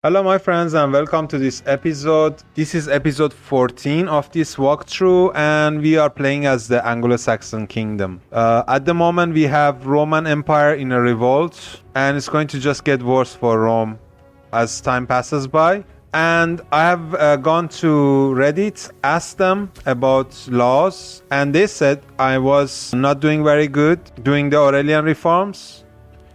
Hello my friends and welcome to this episode. This is episode 14 of this walkthrough and we are playing as the Anglo-Saxon kingdom. At the moment we have Roman Empire in a revolt and it's going to just get worse for Rome as time passes by. And I have gone to Reddit, asked them about laws, and they said I was not doing very good doing the Aurelian reforms.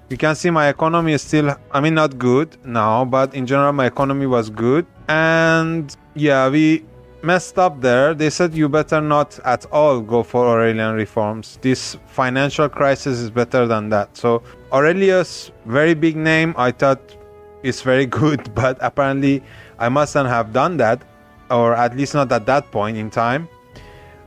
You can see my economy is still, not good now, but in general my economy was good. And yeah, we messed up there. They said you better not at all go for Aurelian reforms. This financial crisis is better than that. So Aurelius, very big name. I thought it's very good, but apparently I mustn't have done that, or at least not at that point in time.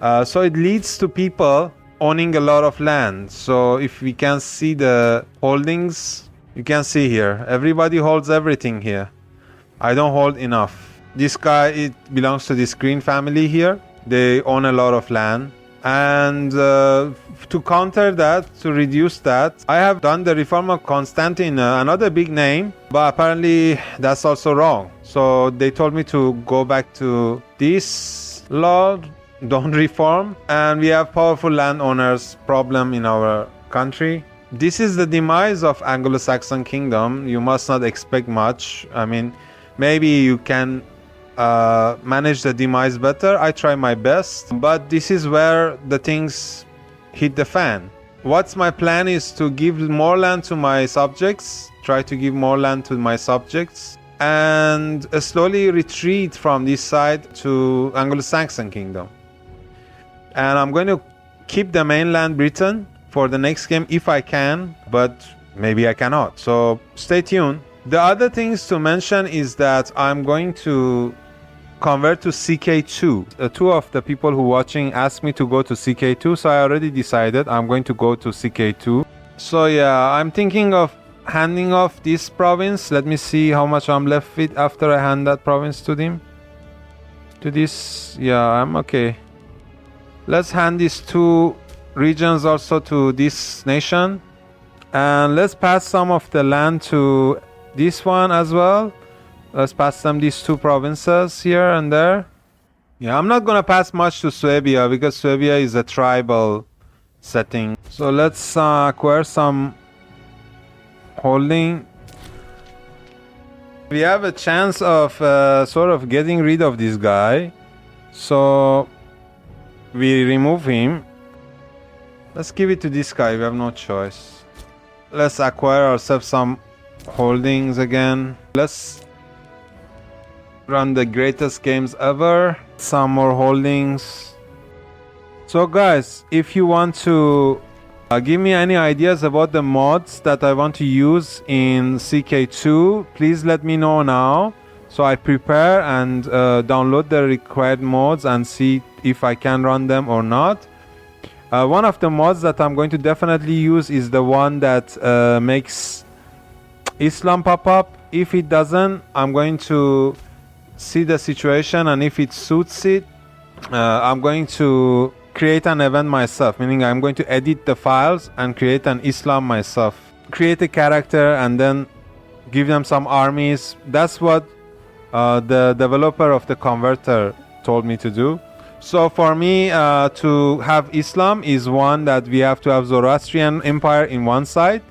So it leads to people owning a lot of land. So if we can see the holdings, you can see here everybody holds everything here. I don't hold enough. This guy, it belongs to this Green family here. They own a lot of land, and to counter that, to reduce that, I have done the reform of Constantine, another big name, but apparently that's also wrong. So they told me to go back to this law, don't reform, and we have powerful landowners problem in our country. This is the demise of Anglo-Saxon kingdom. You must not expect much. Maybe you can manage the demise better. I try my best, but this is where the things hit the fan. What's my plan is to give more land to my subjects, try to give more land to my subjects, and slowly retreat from this side to Anglo-Saxon kingdom. And I'm going to keep the mainland Britain for the next game if I can, but maybe I cannot. So stay tuned. The other things to mention is that I'm going to convert to CK2. Two of the people who are watching asked me to go to CK2, so I already decided I'm going to go to CK2. So yeah, I'm thinking of handing off this province. Let me see how much I'm left with after I hand that province to them. To this, yeah, I'm okay. Let's hand these two regions also to this nation. And let's pass some of the land to this one as well. Let's pass them these two provinces here and there. Yeah, I'm not going to pass much to Swabia because Swabia is a tribal setting. So let's acquire some holding. We have a chance of sort of getting rid of this guy. So we remove him. Let's give it to this guy. We have no choice. Let's acquire ourselves some holdings again. Let's run the greatest games ever. Some more holdings. So guys, if you want to give me any ideas about the mods that I want to use in CK2, please let me know now. So I prepare and download the required mods and see if I can run them or not. One of the mods that I'm going to definitely use is the one that makes Islam pop up. If it doesn't, I'm going to see the situation, and if it suits it, I'm going to create an event myself, meaning I'm going to edit the files and create an Islam myself. Create a character and then give them some armies. That's what the developer of the converter told me to do. So for me to have Islam is one that we have to have Zoroastrian Empire in one side,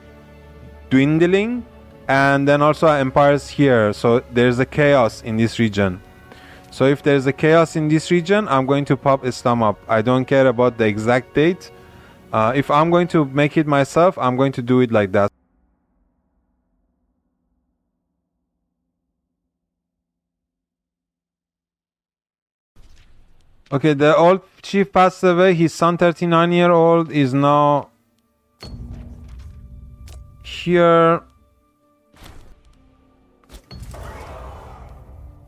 dwindling, and then also empires here. So there's a chaos in this region. So if there's a chaos in this region, I'm going to pop Islam up. I don't care about the exact date. If I'm going to make it myself, I'm going to do it like that. Okay, the old chief passed away. His son, 39-year-old, is now here.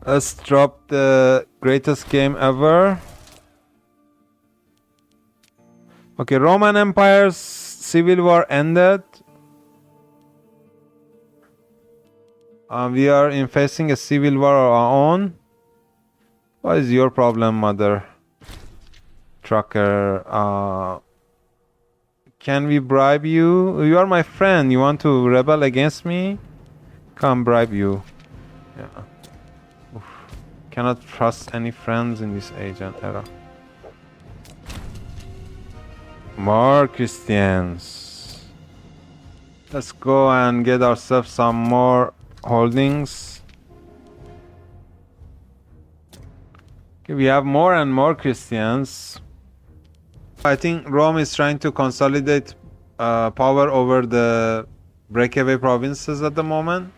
Let's drop the greatest game ever. Okay, Roman Empire's civil war ended. We are facing a civil war of our own. What is your problem, mother trucker? Can we bribe you? You are my friend. You want to rebel against me? Come bribe you. Yeah, Cannot trust any friends in this age and era. More Christians. Let's go and get ourselves some more holdings. Okay, we have more and more Christians. I think Rome is trying to consolidate power over the breakaway provinces at the moment.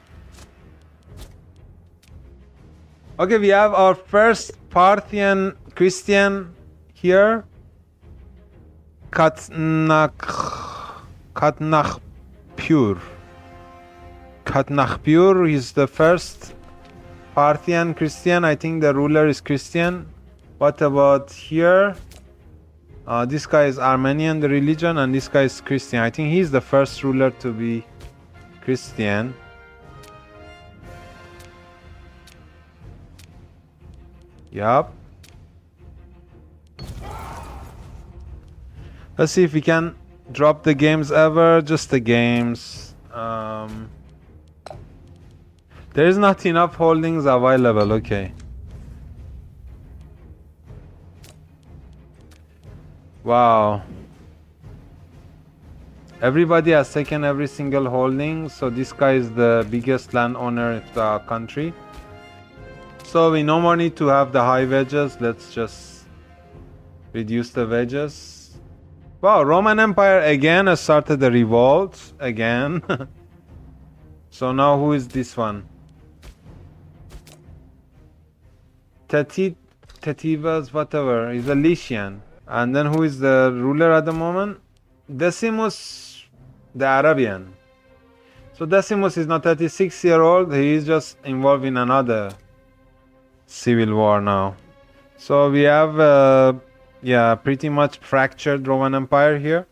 Okay, we have our first Parthian Christian here. Katnakhpur. Katnakhpur is the first Parthian Christian. I think the ruler is Christian. What about here? This guy is Armenian, the religion, and this guy is Christian. I think he's the first ruler to be Christian. Yup. Let's see if we can drop the games ever. Just the games. There is not enough holdings available. Okay. Wow. Everybody has taken every single holding. So this guy is the biggest landowner of the country. So we no more need to have the high wages. Let's just reduce the wages. Wow, Roman Empire again started the revolt again. So now who is this one? Tetivas, whatever, is a Lycian. And then who is the ruler at the moment? Decimus the Arabian. So Decimus is not 36-year-old. He is just involved in another civil war now. So we have yeah, pretty much fractured Roman Empire here.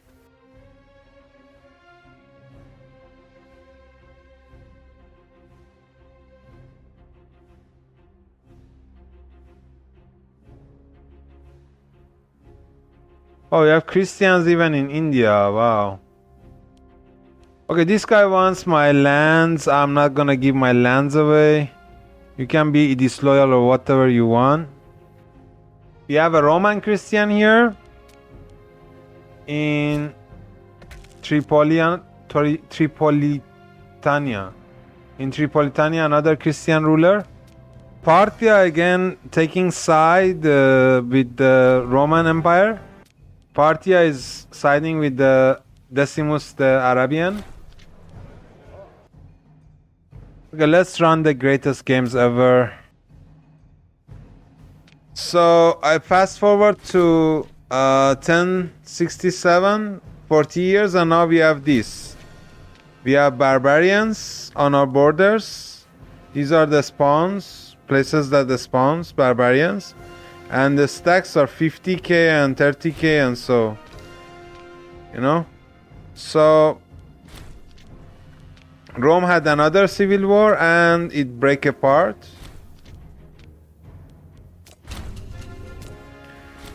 Oh, we have Christians even in India. Wow. Okay, this guy wants my lands. I'm not gonna give my lands away. You can be disloyal or whatever you want. We have a Roman Christian here in Tripolitania. In Tripolitania, another Christian ruler. Parthia again taking side with the Roman Empire. Parthia is siding with the Decimus the Arabian. Okay, let's run the greatest games ever. So I fast forward to 1067, 40 years, and now we have this. We have barbarians on our borders. These are the spawns, places that the spawns, barbarians. And the stacks are 50k and 30k and so, you know. So Rome had another civil war and it break apart.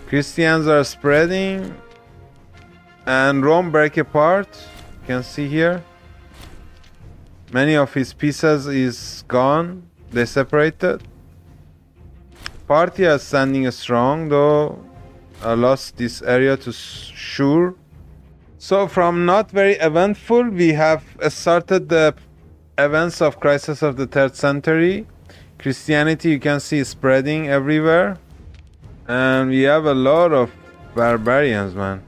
Christians are spreading and Rome break apart. You can see here. Many of his pieces is gone. They separated. Parthia is standing strong, though I lost this area to Shur. So from not very eventful, we have started the events of crisis of the 3rd century. Christianity, you can see, spreading everywhere. And we have a lot of barbarians, man.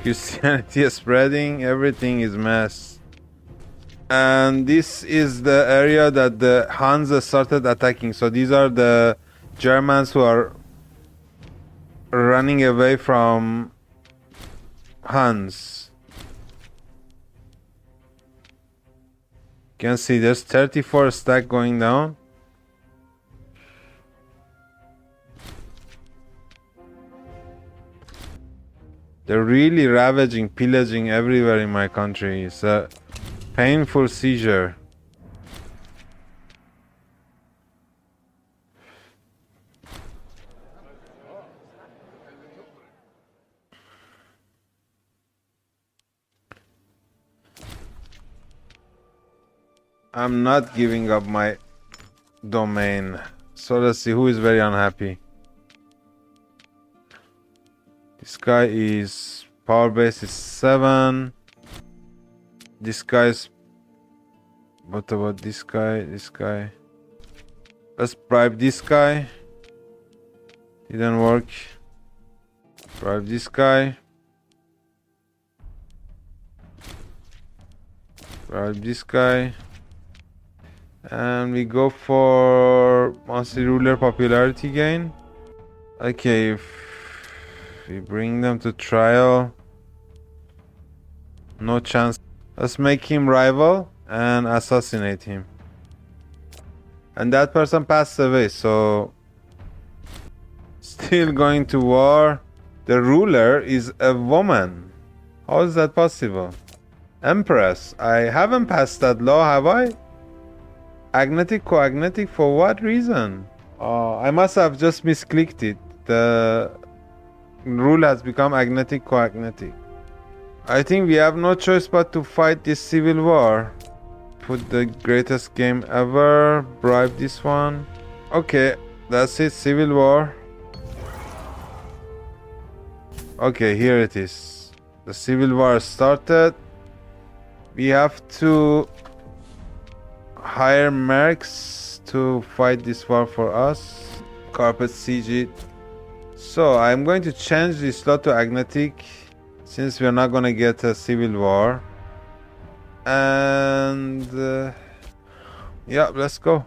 Christianity is spreading, everything is mess. And this is the area that the Huns started attacking. So these are the Germans who are running away from Huns. You can see there's 34 stack going down. They're really ravaging, pillaging everywhere in my country. It's a painful seizure. I'm not giving up my domain. So let's see who is very unhappy. This guy is power base is 7. This guy's. What about this guy? This guy. Let's bribe this guy. Didn't work. Bribe this guy. Bribe this guy. And we go for monthly ruler popularity gain. Okay, if we bring them to trial, no chance. Let's make him rival and assassinate him. And that person passed away, so still going to war. The ruler is a woman. How is that possible? Empress. I haven't passed that law, have I? Agnetic, coagnetic, for what reason? I must have just misclicked it. The rule has become agnetic, coagnetic. I think we have no choice but to fight this civil war. Put the greatest game ever. Bribe this one. Okay, that's it. Civil war. Okay, here it is. The civil war started. We have to hire mercs to fight this war for us. Carpet siege it. So I'm going to change this law to agnetic, since we're not going to get a civil war. And yeah, let's go.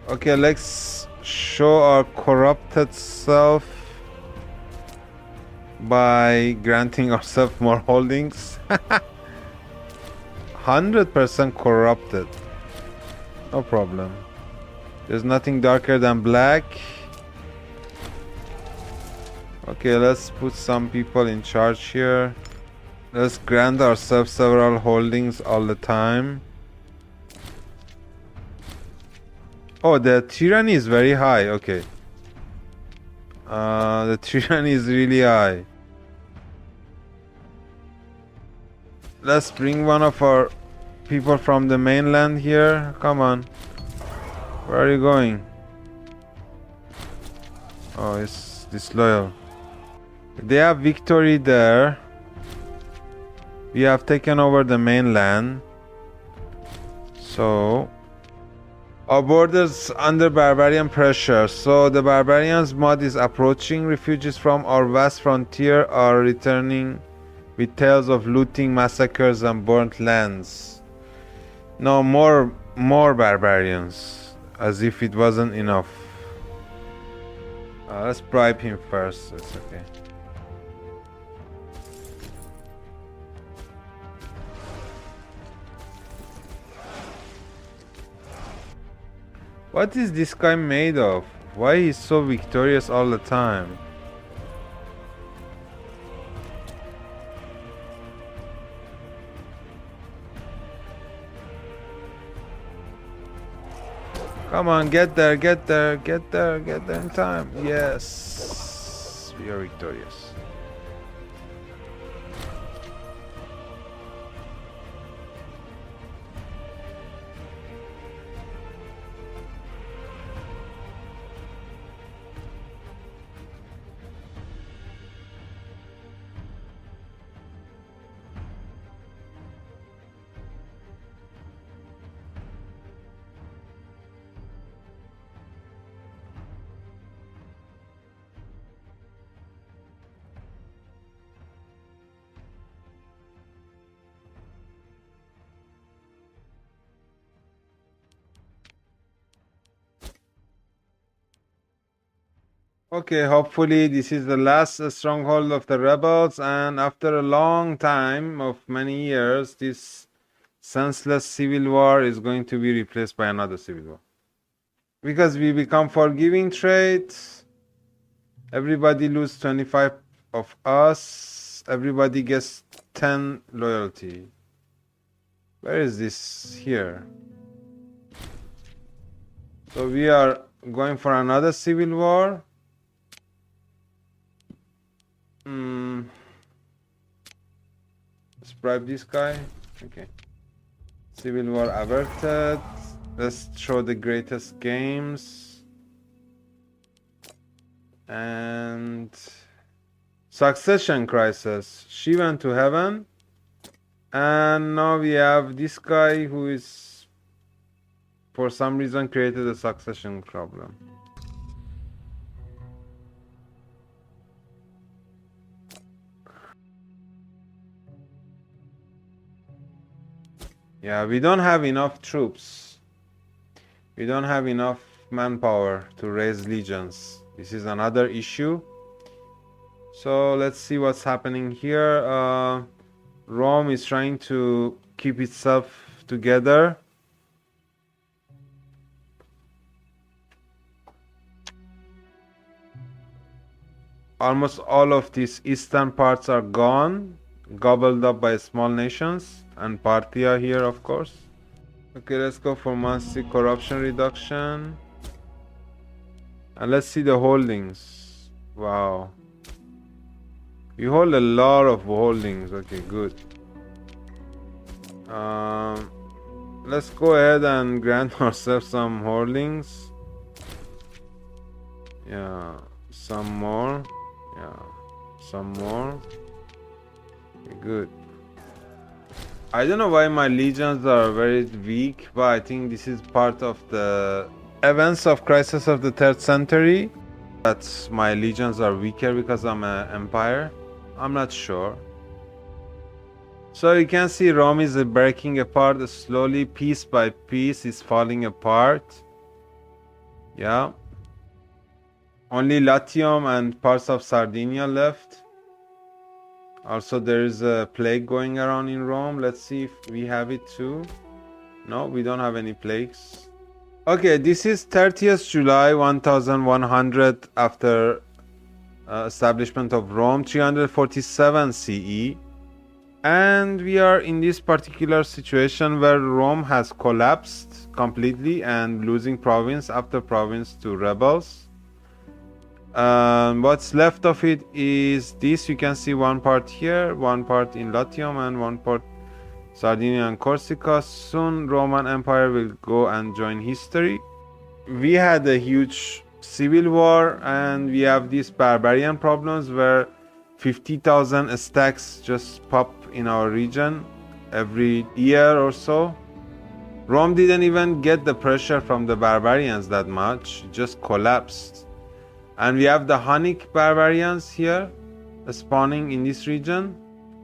Okay, let's show our corrupted self by granting ourselves more holdings. 100% corrupted. No problem. There's nothing darker than black. Okay, let's put some people in charge here. Let's grant ourselves several holdings all the time. Oh, the tyranny is very high. Okay. The tyranny is really high. Let's bring one of our people from the mainland here. Come on. Where are you going? Oh, it's disloyal. They have victory there. We have taken over the mainland. So our borders under barbarian pressure. So the barbarians mod is approaching. Refugees from our vast frontier are returning with tales of looting, massacres, and burnt lands. No more barbarians, as if it wasn't enough. Let's bribe him first. It's okay. What is this guy made of? Why he's so victorious all the time? Come on, get there in time. Yes, we are victorious. Okay, hopefully this is the last stronghold of the rebels, and after a long time of many years, this senseless civil war is going to be replaced by another civil war. Because we become forgiving traits, everybody loses 25 of us, everybody gets 10 loyalty. Where is this? Here. So we are going for another civil war. bribe this guy. Okay. Civil war averted. Let's show the greatest games. And succession crisis. She went to heaven. And now we have this guy who is, for some reason, created a succession problem. Yeah, we don't have enough troops. We don't have enough manpower to raise legions. This is another issue. So let's see what's happening here. Rome is trying to keep itself together. Almost all of these eastern parts are gone, gobbled up by small nations, and Parthia here, of course. Okay, let's go for monthly corruption reduction. And let's see the holdings. Wow. We hold a lot of holdings. Okay, good. Let's go ahead and grant ourselves some holdings. Yeah, some more. Yeah, some more. Okay, good. I don't know why my legions are very weak, but I think this is part of the events of Crisis of the 3rd century. That my legions are weaker because I'm an empire. I'm not sure. So you can see Rome is breaking apart slowly, piece by piece is falling apart. Yeah. Only Latium and parts of Sardinia left. Also there is a plague going around in Rome. Let's see if we have it too. No, we don't have any plagues. Okay, this is 30th July 1100 after establishment of Rome, 347 CE, and we are in this particular situation where Rome has collapsed completely and losing province after province to rebels. What's left of it is this. You can see one part here, one part in Latium, and one part Sardinia and Corsica. Soon Roman Empire will go and join history. We had a huge civil war, and we have these barbarian problems where 50,000 stacks just pop in our region every year or so. Rome didn't even get the pressure from the barbarians that much, it just collapsed. And we have the Hunnic barbarians here spawning in this region,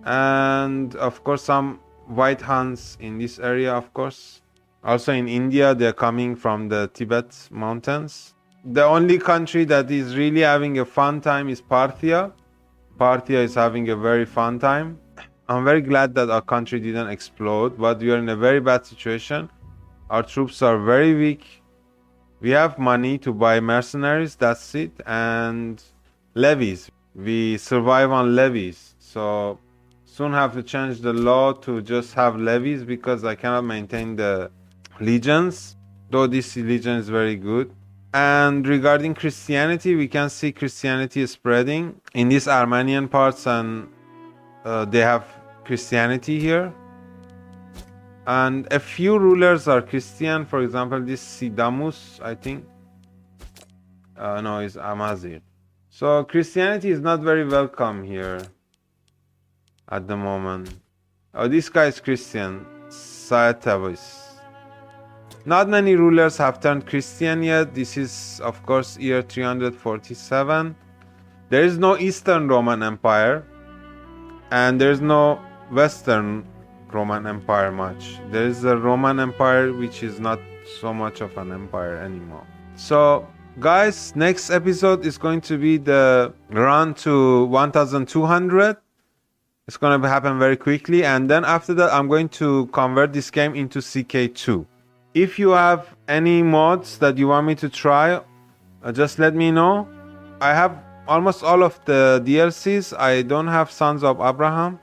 and of course some white Huns in this area, of course. Also in India, they're coming from the Tibet mountains. The only country that is really having a fun time is Parthia. Parthia is having a very fun time. I'm very glad that our country didn't explode, but we are in a very bad situation. Our troops are very weak. We have money to buy mercenaries, that's it, and levies. We survive on levies. So soon have to change the law to just have levies because I cannot maintain the legions, though this legion is very good. And regarding Christianity, we can see Christianity is spreading in these Armenian parts, and they have Christianity here. And a few rulers are Christian. For example, this Sidamus, I think. No, it's Amazir. So Christianity is not very welcome here at the moment. Oh, this guy is Christian. Saetavis. Not many rulers have turned Christian yet. This is, of course, year 347. There is no Eastern Roman Empire, and there is no Western Roman Empire much. There is a Roman Empire which is not so much of an empire anymore. So, guys, next episode is going to be the run to 1200. It's going to happen very quickly, and then after that, I'm going to convert this game into CK2. If you have any mods that you want me to try, just let me know. I have almost all of the DLCs. I don't have Sons of Abraham,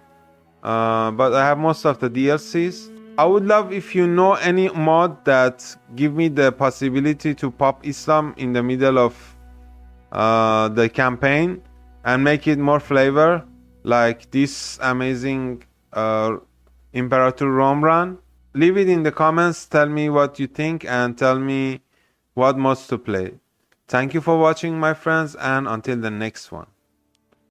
but I have most of the DLCs. I would love if you know any mod that give me the possibility to pop Islam in the middle of the campaign and make it more flavor, like this amazing Imperator Rome run? Leave it in the comments, tell me what you think, and tell me what mods to play. Thank you for watching, my friends, and until the next one.